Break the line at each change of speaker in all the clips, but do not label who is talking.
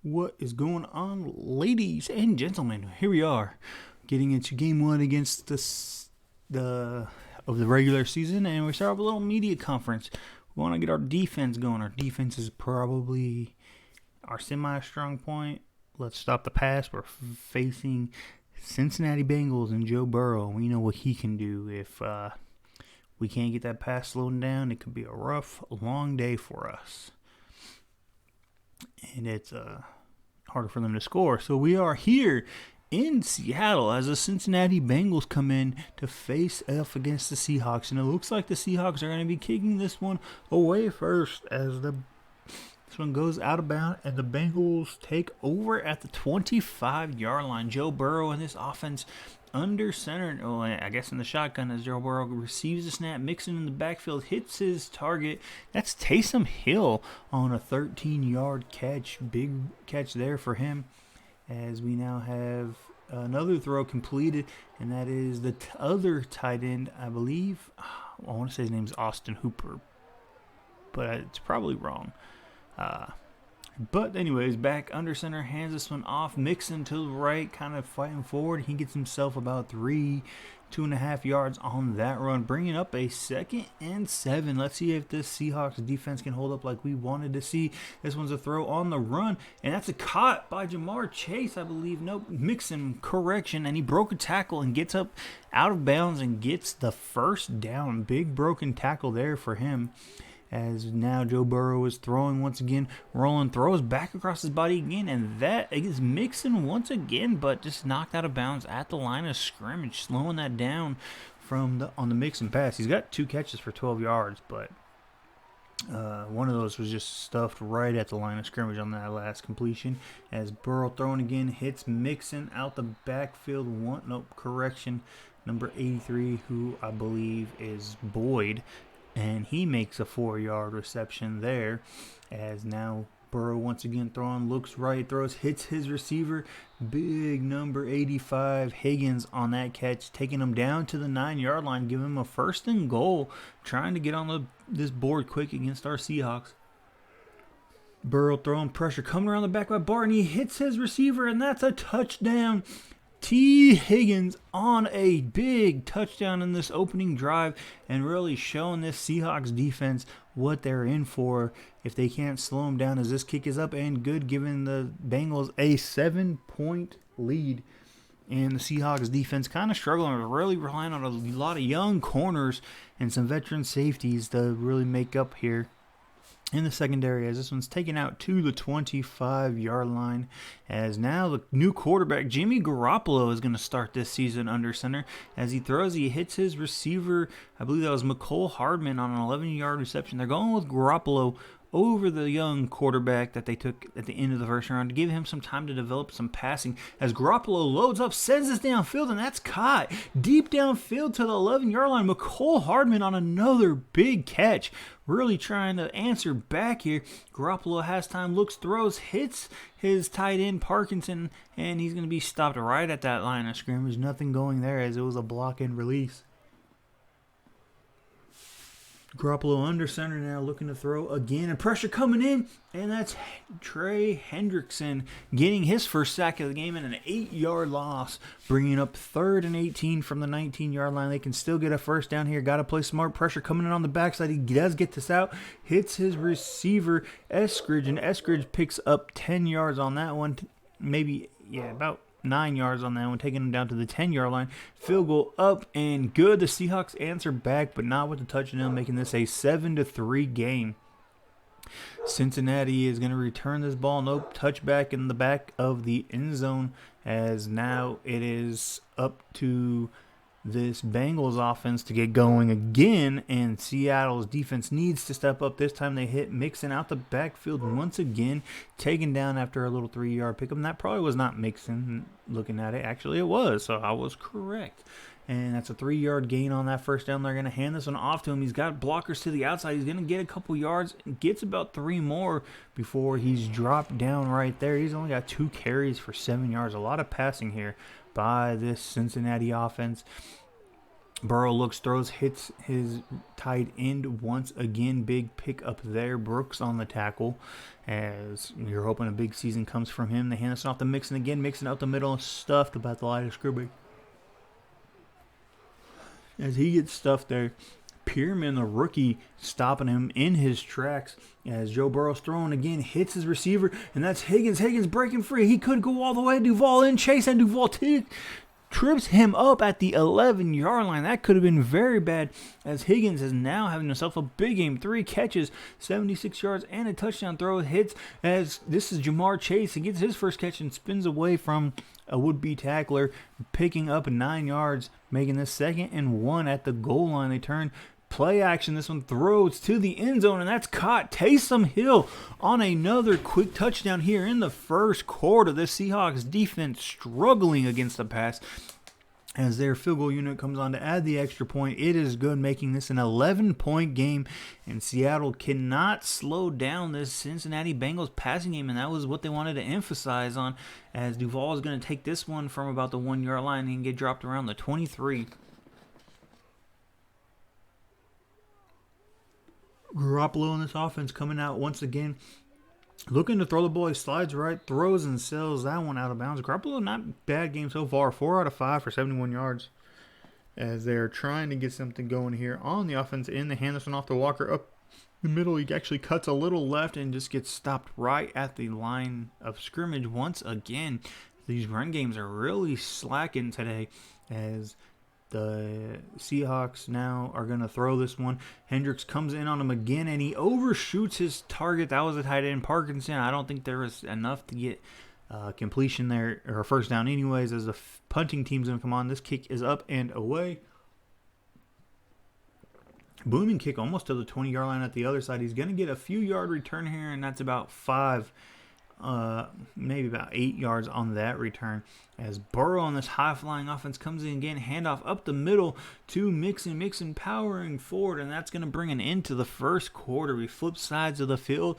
What is going on, ladies and gentlemen? Here we are, getting into game one against the regular season, and we start off a little media conference. We want to get our defense going. Our defense is probably our semi-strong point. Let's stop the pass. We're facing Cincinnati Bengals and Joe Burrow. We know what he can do. If we can't get that pass slowed down, it could be a rough, long day for us. And it's harder for them to score. So we are here in Seattle as the Cincinnati Bengals come in to face off against the Seahawks. And it looks like the Seahawks are going to be kicking this one away first as this one goes out of bounds and the Bengals take over at the 25-yard line. Joe Burrow and this offense under center, I guess in the shotgun as Joe Burrow receives the snap, Mixon in the backfield, hits his target. That's Taysom Hill on a 13-yard catch. Big catch there for him as we now have another throw completed, and that is the other tight end, I believe. I want to say his name's Austin Hooper, but it's probably wrong. But anyways, back under center, hands this one off. Mixon to the right, kind of fighting forward. He gets himself about 2.5 yards on that run, bringing up a 2nd and 7. Let's see if this Seahawks defense can hold up like we wanted to see. This one's a throw on the run, and that's a caught by Jamar Chase, I believe. Nope, Mixon, correction, and he broke a tackle and gets up out of bounds and gets the first down. Big broken tackle there for him. As now Joe Burrow is throwing once again. Rolling throws back across his body again, and that is Mixon once again, but just knocked out of bounds at the line of scrimmage, slowing that down on the Mixon pass. He's got 2 catches for 12 yards, but one of those was just stuffed right at the line of scrimmage on that last completion. As Burrow throwing again, hits Mixon out the backfield. Correction, number 83, who I believe is Boyd. And he makes a 4-yard reception there as now Burrow once again throwing, looks right, hits his receiver. Big number 85, Higgins on that catch, taking him down to the 9-yard line, giving him a 1st and goal, trying to get on this board quick against our Seahawks. Burrow throwing pressure, coming around the back by Barton. He hits his receiver, and that's a touchdown. T. Higgins on a big touchdown in this opening drive and really showing this Seahawks defense what they're in for if they can't slow them down, as this kick is up and good, giving the Bengals a 7-point lead. And the Seahawks defense kind of struggling, really relying on a lot of young corners and some veteran safeties to really make up here in the secondary, as this one's taken out to the 25-yard line, as now the new quarterback Jimmy Garoppolo is going to start this season under center. As he hits his receiver, I believe that was McCole Hardman on an 11-yard reception. They're going with Garoppolo over the young quarterback that they took at the end of the first round to give him some time to develop some passing. As Garoppolo loads up, sends this downfield, and that's caught deep downfield to the 11-yard line. McCole Hardman on another big catch, really trying to answer back here. Garoppolo has time, looks, throws, hits his tight end Parkinson, and he's going to be stopped right at that line of scrimmage. Nothing going there as it was a block and release. Garoppolo under center now, looking to throw again, and pressure coming in, and that's Trey Hendrickson getting his first sack of the game and an 8-yard loss, bringing up 3rd and 18 from the 19-yard line. They can still get a first down here. Got to play smart. Pressure coming in on the backside. He does get this out, hits his receiver Eskridge, and Eskridge picks up 10 yards on that one, about 9 yards on that one, taking him down to the 10-yard line. Field goal up and good. The Seahawks answer back, but not with the touchdown, making this a 7-3 game. Cincinnati is going to return this ball. Nope, touchback in the back of the end zone, as now it is up to this Bengals offense to get going again, and Seattle's defense needs to step up. This time they hit Mixon out the backfield once again, taken down after a little 3-yard pickup. And that probably was not Mixon looking at it. Actually, it was, so I was correct. And that's a 3-yard gain on that first down. They're going to hand this one off to him. He's got blockers to the outside. He's going to get a couple yards, gets about 3 more before he's dropped down right there. He's only got 2 carries for 7 yards. A lot of passing here by this Cincinnati offense. Burrow looks, throws, hits his tight end once again. Big pick up there. Brooks on the tackle, as you're hoping a big season comes from him. They hand this off to Mixon again. Mixon out the middle, stuffed about the line of scrimmage. As he gets stuffed there, Pierman, the rookie, stopping him in his tracks. As Joe Burrow's throwing again, hits his receiver, and that's Higgins. Higgins breaking free. He could go all the way. Duval in chase, and Duval trips him up at the 11-yard line. That could have been very bad, as Higgins is now having himself a big game. 3 catches, 76 yards, and a touchdown throw. Hits as this is Jamar Chase. He gets his first catch and spins away from a would-be tackler, picking up 9 yards, making this 2nd and 1 at the goal line. They turn play action. This one throws to the end zone, and that's caught. Taysom Hill on another quick touchdown here in the first quarter. The Seahawks defense struggling against the pass. As their field goal unit comes on to add the extra point, it is good, making this an 11-point game. And Seattle cannot slow down this Cincinnati Bengals passing game, and that was what they wanted to emphasize on, as Duval is going to take this one from about the 1-yard line and get dropped around the 23. Garoppolo in this offense coming out once again, looking to throw the ball. He slides right, throws and sells that one out of bounds. Garoppolo, not bad game so far. 4 out of 5 for 71 yards. As they're trying to get something going here on the offense end. They hand this one off to Walker up the middle. He actually cuts a little left and just gets stopped right at the line of scrimmage once again. These run games are really slacking today, as the Seahawks now are going to throw this one. Hendricks comes in on him again, and he overshoots his target. That was a tight end, Parkinson. I don't think there was enough to get completion there, or first down anyways, as the punting team's going to come on. This kick is up and away. Booming kick almost to the 20-yard line at the other side. He's going to get a few yard return here, and that's about 5, maybe about 8 yards on that return, as Burrow on this high-flying offense comes in again. Handoff up the middle to Mixon powering forward, and that's going to bring an end to the first quarter. We flip sides of the field,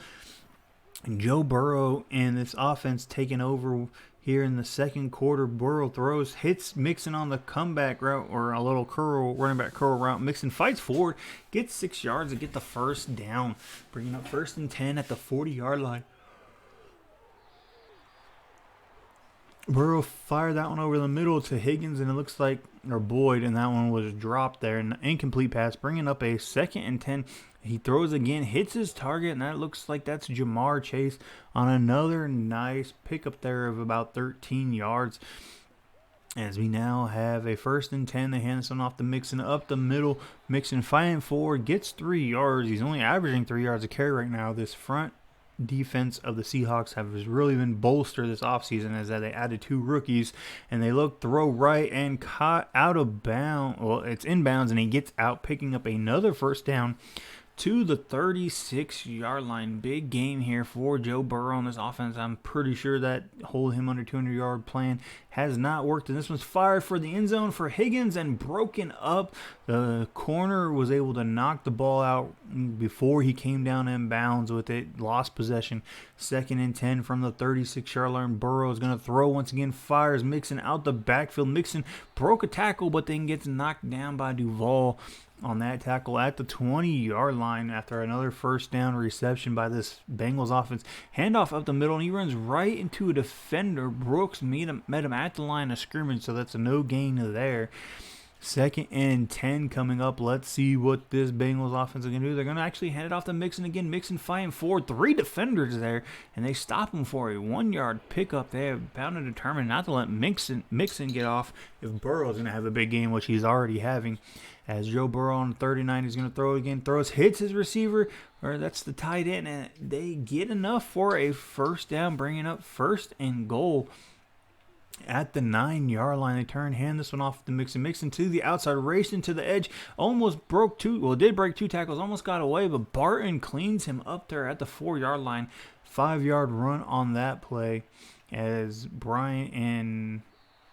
and Joe Burrow and this offense taking over here in the second quarter. Burrow throws, hits Mixon on the comeback route, or a little running back curl route. Mixon fights forward, gets 6 yards to get the first down, bringing up 1st and 10 at the 40-yard line. Burrow fired that one over the middle to Higgins, and it looks like, or Boyd, and that one was dropped there. An incomplete pass, bringing up a 2nd and 10. He throws again, hits his target, and that looks like that's Jamar Chase on another nice pickup there of about 13 yards. As we now have a 1st and 10, they hand this one off to Mixon up the middle. Mixon fighting forward, gets 3 yards. He's only averaging 3 yards a carry right now. This front defense of the Seahawks have really been bolstered this offseason, as that they added 2 rookies, and they look, throw right, and caught out of bounds. Well, it's inbounds, and he gets out, picking up another first down to the 36-yard line. Big game here for Joe Burrow on this offense. I'm pretty sure that hold him under 200-yard plan has not worked. And this one's fired for the end zone for Higgins and broken up. The corner was able to knock the ball out before he came down in bounds with it. Lost possession. 2nd and 10 from the 36-yard line. Burrow is going to throw once again. Fires Mixon out the backfield. Mixon broke a tackle, but then gets knocked down by Duval on that tackle at the 20-yard line after another first down reception by this Bengals offense. Handoff up the middle, and he runs right into a defender. Brooks met him at the line of scrimmage, so that's a no gain there. 2nd and 10 coming up. Let's see what this Bengals offense is going to do. They're going to actually hand it off to Mixon again. Mixon fighting forward. 3 defenders there, and they stop him for a 1-yard pickup. They have bound and determined not to let Mixon get off if Burrow is going to have a big game, which he's already having. As Joe Burrow on 39, he's going to throw it again. Throws, hits his receiver, or that's the tight end, and they get enough for a first down, bringing up 1st and goal at the 9-yard line. They turn, hand this one off to Mixon. Mixon to the outside, racing to the edge. Almost broke 2, well, did break 2 tackles, almost got away, but Barton cleans him up there at the 4-yard line. 5-yard run on that play, as Bryant and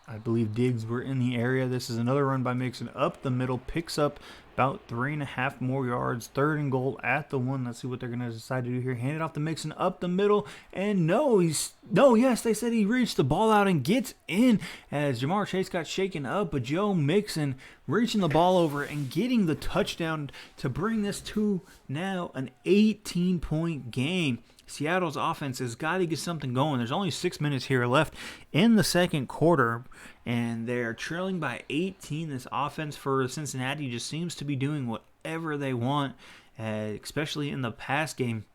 I believe Diggs were in the area. This is another run by Mixon up the middle, picks up about 3.5 more yards. 3rd and goal at the 1. Let's see what they're going to decide to do here. Hand it off to Mixon up the middle. And yes, they said he reached the ball out and gets in as Jamar Chase got shaken up. But Joe Mixon reaching the ball over and getting the touchdown to bring this to now an 18-point game. Seattle's offense has got to get something going. There's only 6 minutes here left in the second quarter, and they're trailing by 18. This offense for Cincinnati just seems to be doing whatever they want, especially in the pass game.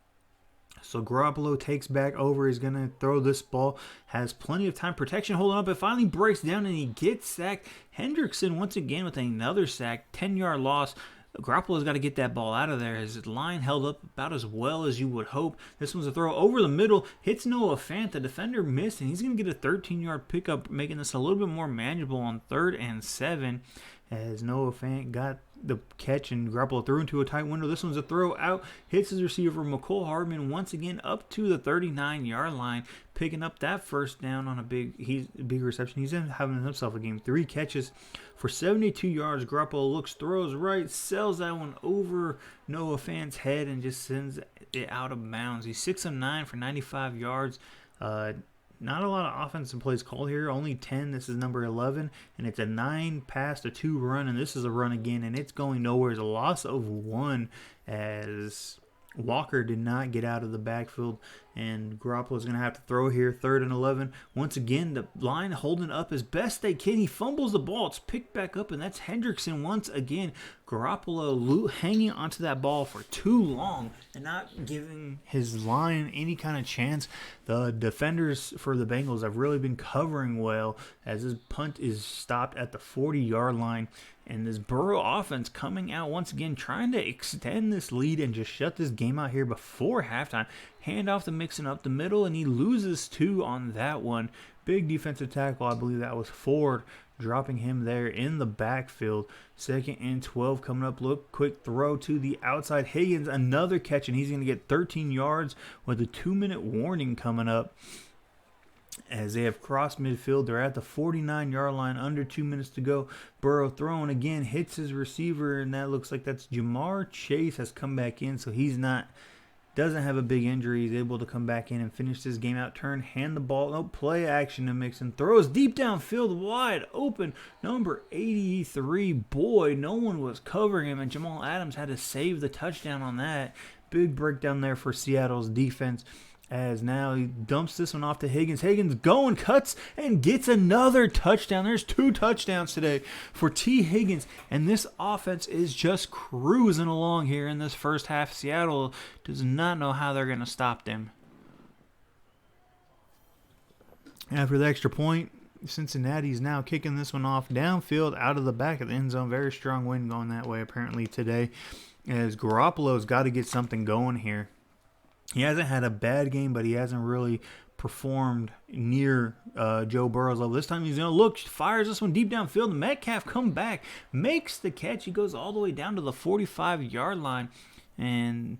So Garoppolo takes back over. He's going to throw this ball. Has plenty of time. Protection holding up. It finally breaks down, and he gets sacked. Hendrickson once again with another sack. 10-yard loss. Garoppolo's got to get that ball out of there. His line held up about as well as you would hope. This one's a throw over the middle. Hits Noah Fant. The defender missed, and he's going to get a 13-yard pickup, making this a little bit more manageable on 3rd and 7 as Noah Fant got the catch and Garoppolo threw into a tight window. This one's a throw out. Hits his receiver, McCole Hardman, once again up to the 39-yard line, picking up that first down on a big reception. He's having himself a game. 3 catches for 72 yards. Garoppolo looks, throws right, sells that one over Noah Fant's head and just sends it out of bounds. He's 6 of 9 for 95 yards. Not a lot of offensive plays called here. Only 10. This is number 11. And it's a 9 pass to 2 run. And this is a run again. And it's going nowhere. It's a loss of 1 as Walker did not get out of the backfield. And Garoppolo's going to have to throw here. 3rd and 11. Once again, the line holding up as best they can. He fumbles the ball. It's picked back up. And that's Hendrickson once again. Garoppolo hanging onto that ball for too long and not giving his line any kind of chance. The defenders for the Bengals have really been covering well as his punt is stopped at the 40-yard line. And this Burrow offense coming out once again, trying to extend this lead and just shut this game out here before halftime. Hand off to Mixon up the middle, and he loses 2 on that one. Big defensive tackle, I believe that was Ford, dropping him there in the backfield. 2nd and 12 coming up. Look, quick throw to the outside. Higgins, another catch, and he's going to get 13 yards with a 2-minute warning coming up. As they have crossed midfield, they're at the 49-yard line, under 2 minutes to go. Burrow throwing again, hits his receiver, and that looks like that's Jamar Chase has come back in, so doesn't have a big injury. He's able to come back in and finish this game out. Turn, hand the ball, play action to Mixon. Throws deep downfield, wide open. Number 83, Boyd. No one was covering him, and Jamal Adams had to save the touchdown on that. Big breakdown there for Seattle's defense. As now he dumps this one off to Higgins. Higgins going, cuts, and gets another touchdown. There's 2 touchdowns today for T. Higgins. And this offense is just cruising along here in this first half. Seattle does not know how they're going to stop them. After the extra point, Cincinnati's now kicking this one off downfield out of the back of the end zone. Very strong wind going that way apparently today. As Garoppolo's got to get something going here. He hasn't had a bad game, but he hasn't really performed near Joe Burrow's level. This time he's going to look, fires this one deep downfield. Metcalf come back, makes the catch. He goes all the way down to the 45-yard line. And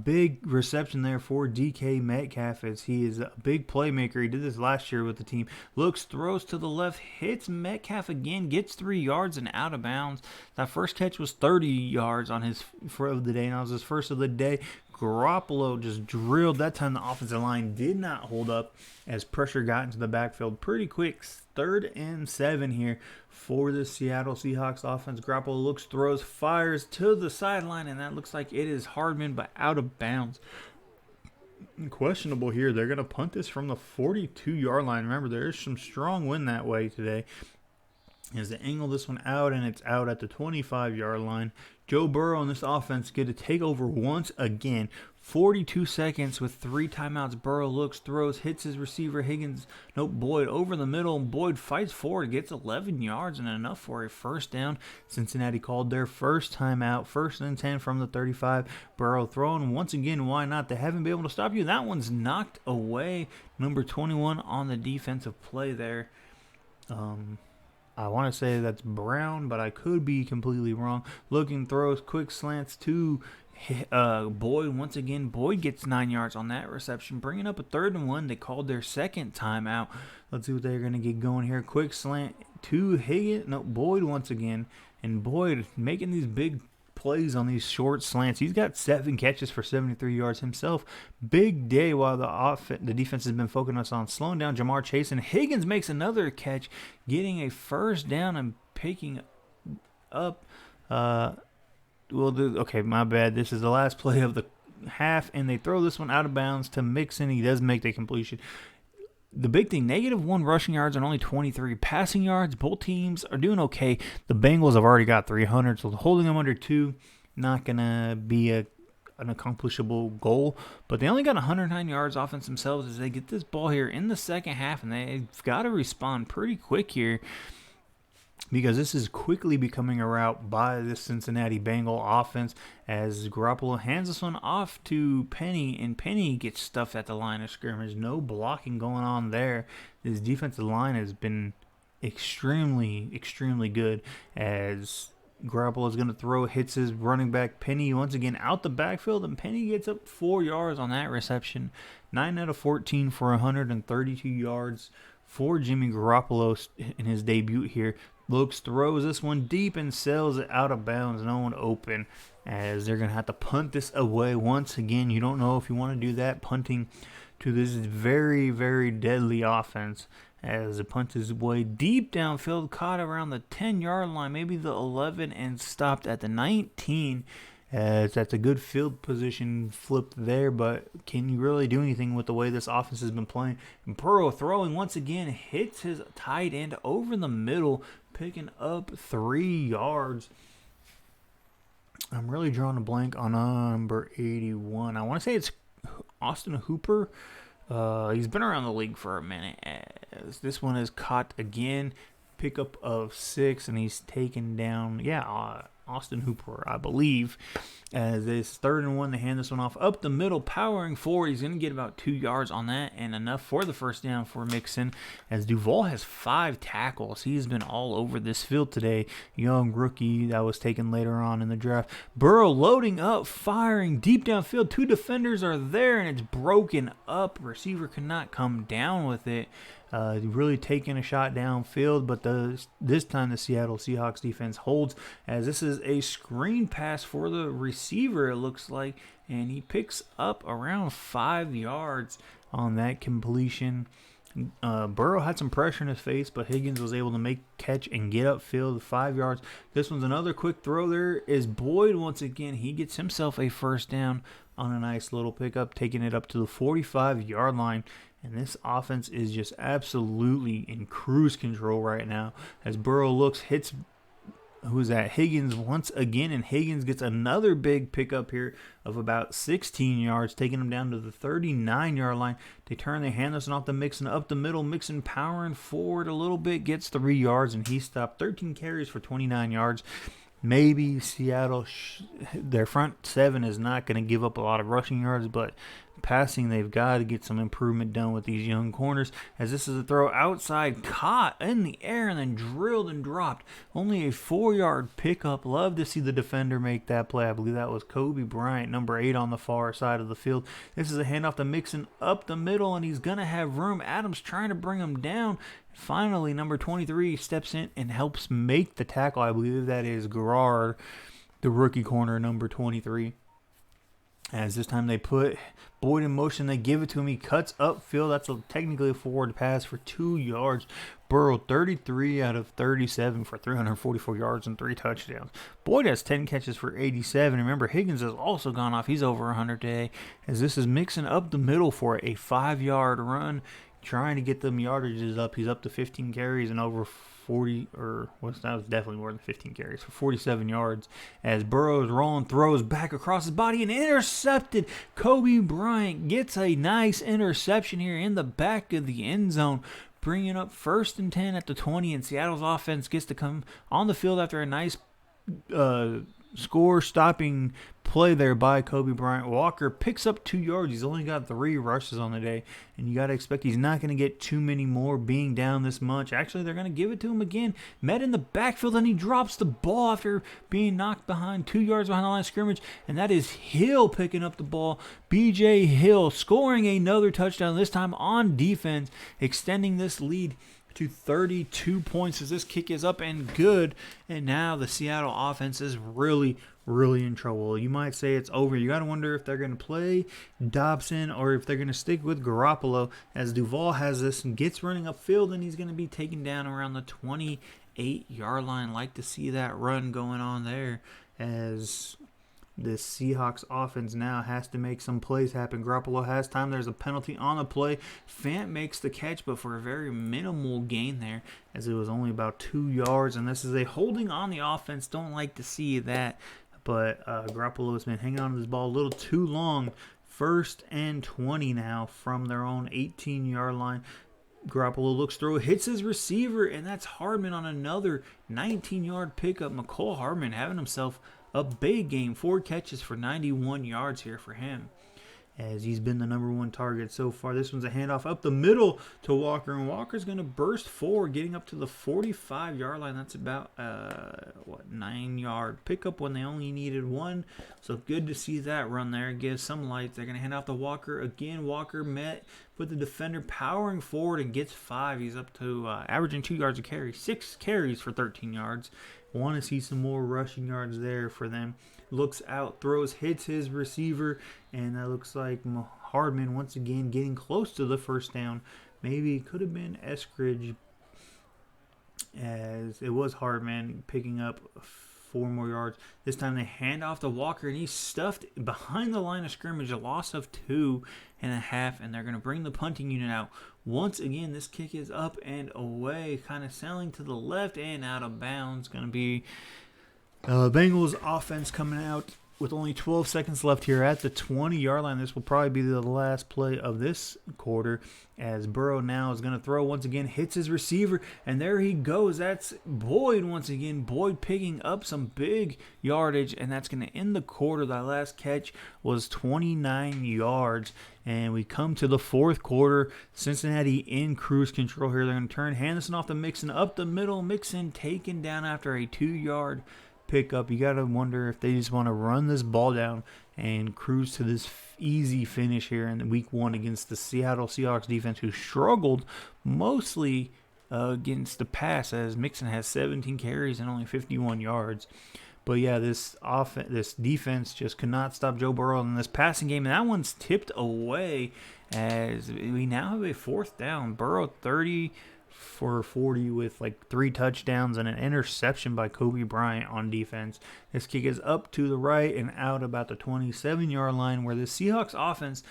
big reception there for DK Metcalf as he is a big playmaker. He did this last year with the team. Looks, throws to the left, hits Metcalf again, gets 3 yards and out of bounds. That first catch was 30 yards on his of the day, and that was his first of the day. Garoppolo just drilled. That time the offensive line did not hold up as pressure got into the backfield pretty quick. 3rd and 7 here for the Seattle Seahawks offense. Garoppolo looks, throws, fires to the sideline, and that looks like it is Hardman, but out of bounds. Questionable here. They're going to punt this from the 42-yard line. Remember, there is some strong wind that way today. As they angle this one out, and it's out at the 25-yard line. Joe Burrow and this offense get to take over once again. 42 seconds with 3 timeouts. Burrow looks, throws, hits his receiver. Boyd over the middle. Boyd fights forward, gets 11 yards and enough for a first down. Cincinnati called their first timeout. 1st and 10 from the 35. Burrow throwing once again. Why not? They haven't been able to stop you. That one's knocked away. Number 21 on the defensive play there. I want to say that's Brown, but I could be completely wrong. Looking, throws, quick slants to Boyd. Once again, Boyd gets 9 yards on that reception, bringing up a 3rd and 1. They called their second timeout. Let's see what they're going to get going here. Quick slant to Boyd once again, And Boyd making these big plays on these short slants. He's got 7 catches for 73 yards himself. Big day while the defense has been focusing on slowing down Jamar Chase. And Higgins makes another catch, getting a first down and picking up. Okay, my bad. This is the last play of the half, and they throw this one out of bounds to Mixon. He does make the completion. The big thing, -1 rushing yards and only 23 passing yards. Both teams are doing okay. The Bengals have already got 300, so holding them under 2, not going to be an accomplishable goal. But they only got 109 yards offense themselves as they get this ball here in the second half, and they've got to respond pretty quick here, because this is quickly becoming a rout by this Cincinnati Bengal offense as Garoppolo hands this one off to Penny, and Penny gets stuffed at the line of scrimmage. No blocking going on there. This defensive line has been extremely, extremely good as Garoppolo is going to throw, hits his running back Penny once again out the backfield, and Penny gets up 4 yards on that reception. 9 out of 14 for 132 yards for Jimmy Garoppolo in his debut here. Looks, throws this one deep and sails it out of bounds. No one open as they're going to have to punt this away once again. You don't know if you want to do that, punting to this very, very deadly offense as the punt is way deep downfield, caught around the 10-yard line, maybe the 11, and stopped at the 19. That's a good field position flip there, but can you really do anything with the way this offense has been playing? And Burrow throwing once again, hits his tight end over the middle, picking up 3 yards. I'm really drawing a blank on number 81. I want to say it's Austin Hooper. He's been around the league for a minute. As this one is caught again, pickup of 6, and he's taken down, Austin Hooper, I believe, as it's 3rd and 1. They hand this one off up the middle, powering forward. He's going to get about 2 yards on that, and enough for the first down for Mixon, as Duval has 5 tackles. He's been all over this field today. Young rookie that was taken later on in the draft. Burrow loading up, firing deep downfield. 2 defenders are there, and it's broken up. Receiver cannot come down with it. Really taking a shot downfield, but this time the Seattle Seahawks defense holds, as this is a screen pass for the receiver, it looks like, and he picks up around 5 yards on that completion. Burrow had some pressure in his face, but Higgins was able to make catch and get upfield 5 yards. This one's another quick throw. There is Boyd once again. He gets himself a first down on a nice little pickup, taking it up to the 45-yard line. And this offense is just absolutely in cruise control right now. As Burrow looks, hits, who's that? Higgins once again, and Higgins gets another big pickup here of about 16 yards, taking him down to the 39-yard line. They turn, they hand this one off to Mixon up the middle. Mixon powering forward a little bit, gets 3 yards, and he stopped. 13 carries for 29 yards. Maybe Seattle, their front 7 is not going to give up a lot of rushing yards, but passing, they've got to get some improvement done with these young corners, as this is a throw outside, caught in the air and then drilled and dropped. Only a 4-yard pickup. Love to see the defender make that play. I believe that was Kobe Bryant, number 8 on the far side of the field. This is a handoff to Mixon up the middle, and he's going to have room. Adams trying to bring him down. Finally, number 23 steps in and helps make the tackle. I believe that is Garrard, the rookie corner, number 23. As this time they put Boyd in motion, they give it to him. He cuts upfield. That's technically a forward pass for 2 yards. Burrow 33 out of 37 for 344 yards and 3 touchdowns. Boyd has 10 catches for 87. Remember, Higgins has also gone off. He's over 100 today. As this is Mixon up the middle for a 5-yard run, trying to get them yardages up. He's up to 15 carries and over 40, that was definitely more than 15 carries for 47 yards. As Burrow is rolling, throws back across his body and intercepted. Kobe Bryant gets a nice interception here in the back of the end zone, bringing up 1st and 10 at the 20, and Seattle's offense gets to come on the field after a nice score-stopping play there by Kobe Bryant. Walker picks up 2 yards. He's only got 3 rushes on the day, and you got to expect he's not going to get too many more being down this much. Actually, they're going to give it to him again. Met in the backfield, and he drops the ball after being knocked behind 2 yards behind the line of scrimmage, and that is Hill picking up the ball. B.J. Hill scoring another touchdown, this time on defense, extending this lead to 32 points as this kick is up and good. And now the Seattle offense is really in trouble. You might say it's over. You got to wonder if they're going to play Dobson or if they're going to stick with Garoppolo, as Duval has this and gets running upfield, and he's going to be taken down around the 28-yard line. Like to see that run going on there, as the Seahawks offense now has to make some plays happen. Garoppolo has time. There's a penalty on the play. Fant makes the catch, but for a very minimal gain there, as it was only about 2 yards. And this is a holding on the offense. Don't like to see that. But Garoppolo has been hanging on to this ball a little too long. 1st and 20 now from their own 18-yard line. Garoppolo looks through, hits his receiver, and that's Hardman on another 19-yard pickup. McCole Hardman having himself a big game. 4 catches for 91 yards here for him, as he's been the #1 target so far. This one's a handoff up the middle to Walker, and Walker's going to burst forward, getting up to the 45-yard line. That's about 9-yard pickup when they only needed 1. So good to see that run there. Gives some light. They're going to hand off to Walker again. Walker met with the defender, powering forward, and gets 5. He's up to averaging 2 yards a carry. 6 carries for 13 yards. Want to see some more rushing yards there for them. Looks out, throws, hits his receiver, and that looks like Hardman once again getting close to the first down. Maybe it could have been S2G, as it was Hardman picking up 4 more yards. This time they hand off to Walker, and he's stuffed behind the line of scrimmage. A loss of 2.5, and they're going to bring the punting unit out. Once again, this kick is up and away, kind of sailing to the left and out of bounds. Going to be Bengals offense coming out with only 12 seconds left here at the 20-yard line. This will probably be the last play of this quarter, as Burrow now is going to throw once again, hits his receiver, and there he goes. That's Boyd once again. Boyd picking up some big yardage, and that's going to end the quarter. That last catch was 29 yards, and we come to the 4th quarter. Cincinnati in cruise control here. They're going to turn Henderson off to Mixon up the middle. Mixon taken down after a 2-yard pickup. You got to wonder if they just want to run this ball down and cruise to this easy finish here in week 1 against the Seattle Seahawks defense, who struggled mostly against the pass, as Mixon has 17 carries and only 51 yards. But yeah, this defense just could not stop Joe Burrow in this passing game, and that one's tipped away, as we now have a 4th down. Burrow 30 for 40 with like 3 touchdowns and an interception by Kobe Bryant on defense. This kick is up to the right and out about the 27-yard line, where the Seahawks offense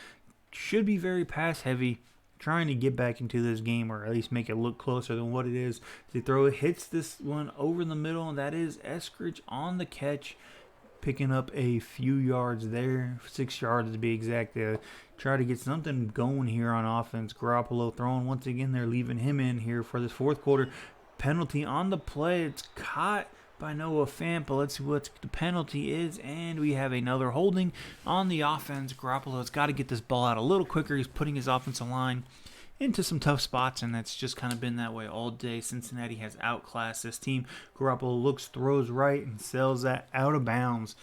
should be very pass heavy, trying to get back into this game, or at least make it look closer than what it is. They throw it, hits this one over the middle, and that is S2G on the catch, picking up a few yards there, 6 yards to be exact. Try to get something going here on offense. Garoppolo throwing once again. They're leaving him in here for this 4th quarter. Penalty on the play. It's caught by Noah Fant, but let's see what the penalty is, and we have another holding on the offense. Garoppolo's got to get this ball out a little quicker. He's putting his offensive line into some tough spots, and that's just kind of been that way all day. Cincinnati has outclassed this team. Garoppolo looks, throws right, and sails that out of bounds.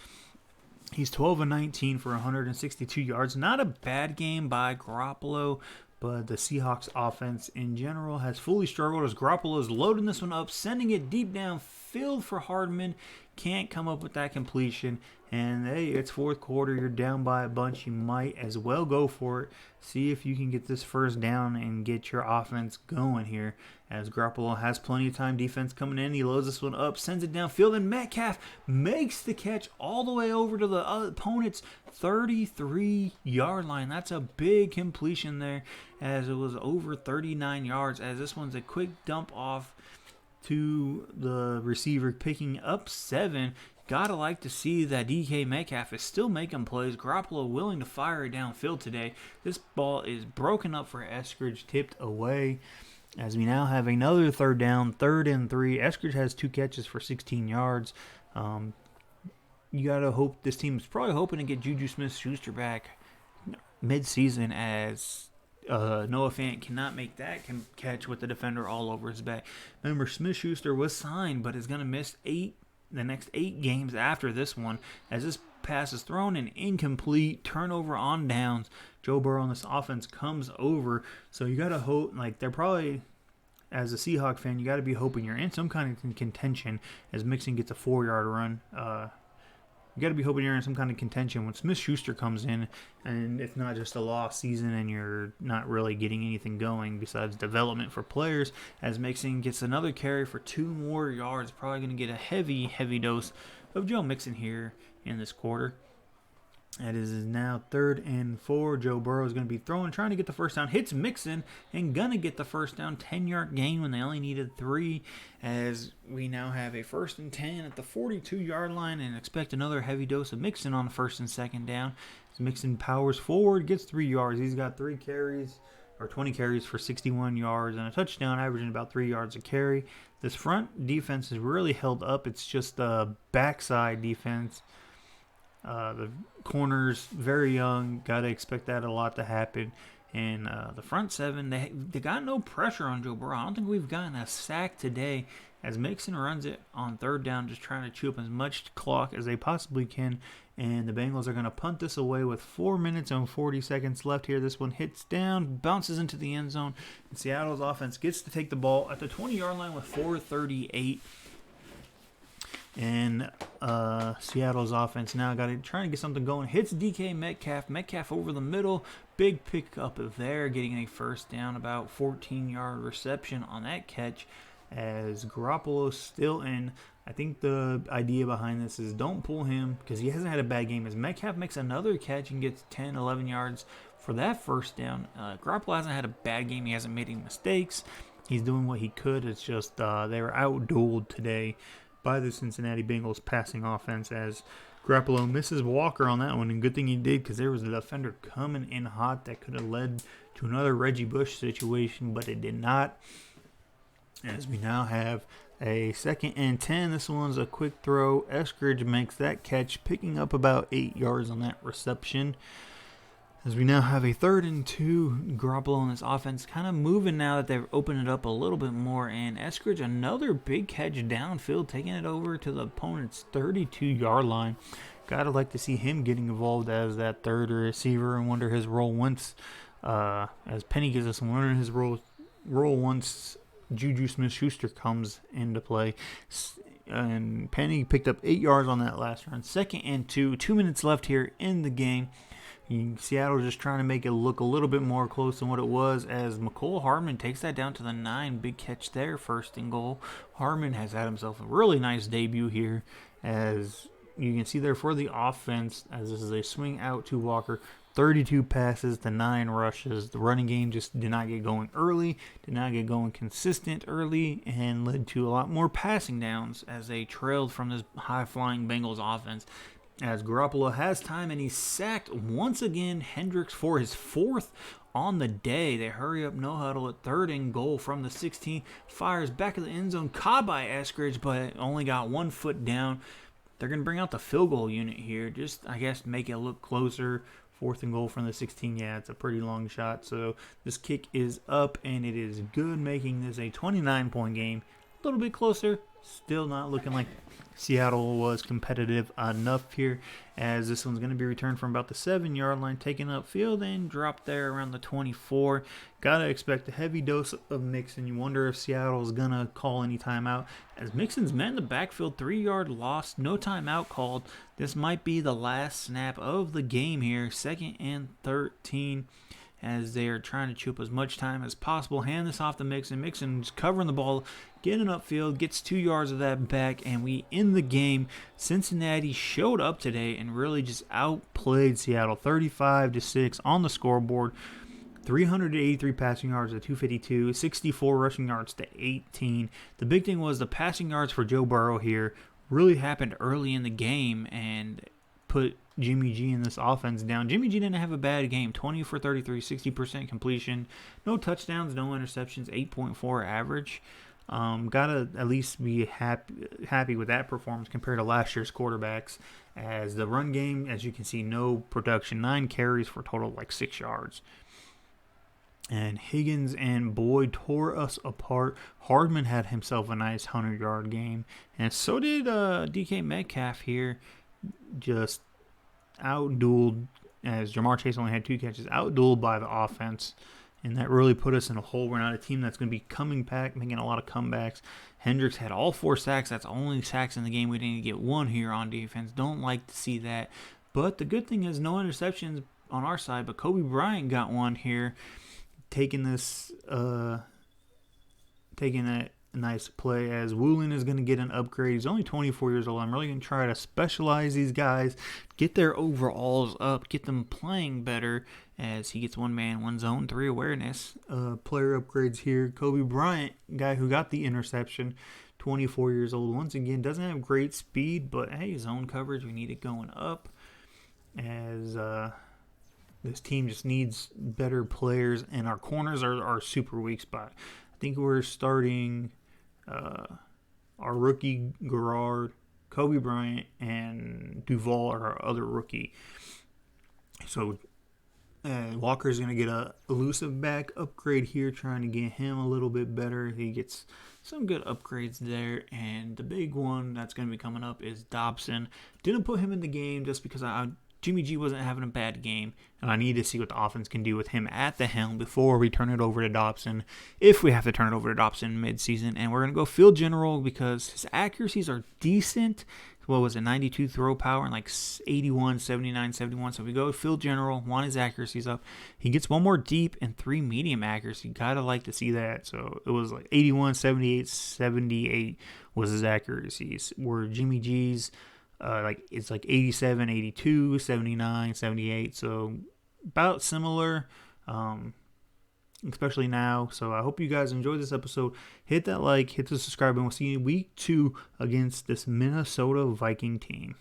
He's 12 of 19 for 162 yards. Not a bad game by Garoppolo, but the Seahawks offense in general has fully struggled, as Garoppolo is loading this one up, sending it deep downfield for Hardman. Can't come up with that completion. And hey, it's 4th quarter. You're down by a bunch. You might as well go for it. See if you can get this 1st down and get your offense going here, as Garoppolo has plenty of time. Defense coming in. He loads this one up, sends it downfield, and Metcalf makes the catch all the way over to the opponent's 33-yard line. That's a big completion there, as it was over 39 yards, as this one's a quick dump off to the receiver, picking up 7. Gotta like to see that DK Metcalf is still making plays. Garoppolo willing to fire it downfield today. This ball is broken up for S2G, tipped away, as we now have another 3rd down, 3rd and 3. S2G has 2 catches for 16 yards. You gotta hope, this team is probably hoping to get Juju Smith-Schuster back mid-season, as Noah Fant cannot make that catch with the defender all over his back. Remember, Smith-Schuster was signed, but is going to miss the next 8 games after this one, as this pass is thrown and incomplete. Turnover on downs. Joe Burrow on this offense comes over, so you got to hope, like, they're probably as a Seahawks fan, you got to be hoping you're in some kind of contention as Mixon gets a 4-yard run. You got to be hoping you're in some kind of contention when Smith-Schuster comes in, and it's not just a lost season and you're not really getting anything going besides development for players, as Mixon gets another carry for 2 more yards. Probably going to get a heavy dose of Joe Mixon here in this quarter. It is now 3rd and 4. Joe Burrow is going to be throwing, trying to get the first down. Hits Mixon and going to get the first down. 10-yard gain when they only needed 3. As we now have a 1st and 10 at the 42-yard line and expect another heavy dose of Mixon on the 1st and 2nd down. As Mixon powers forward, gets 3 yards. He's got 3 carries, or 20 carries for 61 yards and a touchdown, averaging about 3 yards a carry. This front defense is really held up. It's just the backside defense. The corners, very young. Got to expect that a lot to happen. And the front 7, they got no pressure on Joe Burrow. I don't think we've gotten a sack today as Mixon runs it on 3rd down, just trying to chew up as much clock as they possibly can. And the Bengals are going to punt this away with 4 minutes and 40 seconds left here. This one hits down, bounces into the end zone. And Seattle's offense gets to take the ball at the 20-yard line with 4:38. And Seattle's offense now trying to get something going. Hits DK Metcalf. Metcalf over the middle. Big pick up there, getting a first down, about 14-yard reception on that catch. As Garoppolo's still in. I think the idea behind this is don't pull him because he hasn't had a bad game. As Metcalf makes another catch and gets 10, 11 yards for that first down. Garoppolo hasn't had a bad game. He hasn't made any mistakes. He's doing what he could. It's just they were outdueled today by the Cincinnati Bengals passing offense as Garoppolo misses Walker on that one. And good thing he did because there was a defender coming in hot that could have led to another Reggie Bush situation, but it did not. As we now have a 2nd and 10. This one's a quick throw. Eskridge makes that catch, picking up about 8 yards on that reception. As we now have a 3rd and 2, Garoppolo and this offense kind of moving now that they've opened it up a little bit more. And Eskridge, another big catch downfield, taking it over to the opponent's 32-yard line. Gotta like to see him getting involved as that 3rd receiver and wonder his role once, as Penny gives us wonder his role once Juju Smith-Schuster comes into play. And Penny picked up 8 yards on that last run. 2nd and 2. 2 minutes left here in the game. Seattle just trying to make it look a little bit more close than what it was as McCole Hardman takes that down to the 9. Big catch there, 1st and goal. Hardman has had himself a really nice debut here as you can see there for the offense as this is a swing out to Walker. 32 passes to 9 rushes. The running game just did not get going early, did not get going consistent early, and led to a lot more passing downs as they trailed from this high-flying Bengals offense. As Garoppolo has time and he's sacked once again. Hendricks for his 4th on the day. They hurry up, no huddle at 3rd and goal from the 16. Fires back of the end zone, caught by Eskridge, but only got 1 foot down. They're going to bring out the field goal unit here. Just, I guess, make it look closer. 4th and goal from the 16. Yeah, it's a pretty long shot. So this kick is up and it is good, making this a 29-point game. A little bit closer. Still not looking like Seattle was competitive enough here, as this one's going to be returned from about the 7-yard line, taken upfield and dropped there around the 24. Got to expect a heavy dose of Mixon. You wonder if Seattle's going to call any timeout, as Mixon's met in the backfield, 3-yard loss, no timeout called. This might be the last snap of the game here, 2nd and 13. As they are trying to chew up as much time as possible. Hand this off to Mixon. Mixon's covering the ball, getting upfield, gets 2 yards of that back, and we end the game. Cincinnati showed up today and really just outplayed Seattle 35-6 on the scoreboard. 383 passing yards to 252, 64 rushing yards to 18. The big thing was the passing yards for Joe Burrow here really happened early in the game and put Jimmy G in this offense down. Jimmy G didn't have a bad game. 20 for 33, 60% completion. No touchdowns, no interceptions, 8.4 average. Gotta at least be happy with that performance compared to last year's quarterbacks. As the run game, as you can see, no production. 9 carries for a total of like 6 yards. And Higgins and Boyd tore us apart. Hardman had himself a nice 100-yard game. And so did DK Metcalf here. Just outdueled, as Jamar Chase only had 2 catches, outdueled by the offense. And that really put us in a hole. We're not a team that's going to be coming back, making a lot of comebacks. Hendricks had all 4 sacks. That's only sacks in the game. We didn't get 1 here on defense. Don't like to see that. But the good thing is no interceptions on our side. But Kobe Bryant got 1 here, taking a nice play as Woolen is going to get an upgrade. He's only 24 years old. I'm really going to try to specialize these guys, get their overalls up, get them playing better as he gets 1 man, 1 zone, 3 awareness. Player upgrades here. Kobe Bryant, guy who got the interception, 24 years old. Once again, doesn't have great speed, but hey, zone coverage, we need it going up as this team just needs better players, and our corners are our super weak spot. I think we're starting our rookie Garrard, Kobe Bryant, and Duval are our other rookie. So Walker's going to get a elusive back upgrade here, trying to get him a little bit better. He gets some good upgrades there. And the big one that's going to be coming up is Dobson. Didn't put him in the game just because Jimmy G wasn't having a bad game, and I need to see what the offense can do with him at the helm before we turn it over to Dobson, if we have to turn it over to Dobson mid-season. And we're going to go field general because his accuracies are decent. What was it, 92 throw power and like 81, 79, 71. So we go field general, want his accuracies up. He gets 1 more deep and 3 medium accuracy. Gotta like to see that. So it was like 81, 78, 78 was his accuracies. Where Jimmy G's it's like 87, 82, 79, 78. So about similar, especially now. So I hope you guys enjoyed this episode. Hit that like, hit the subscribe, and we'll see you week 2 against this Minnesota Viking team.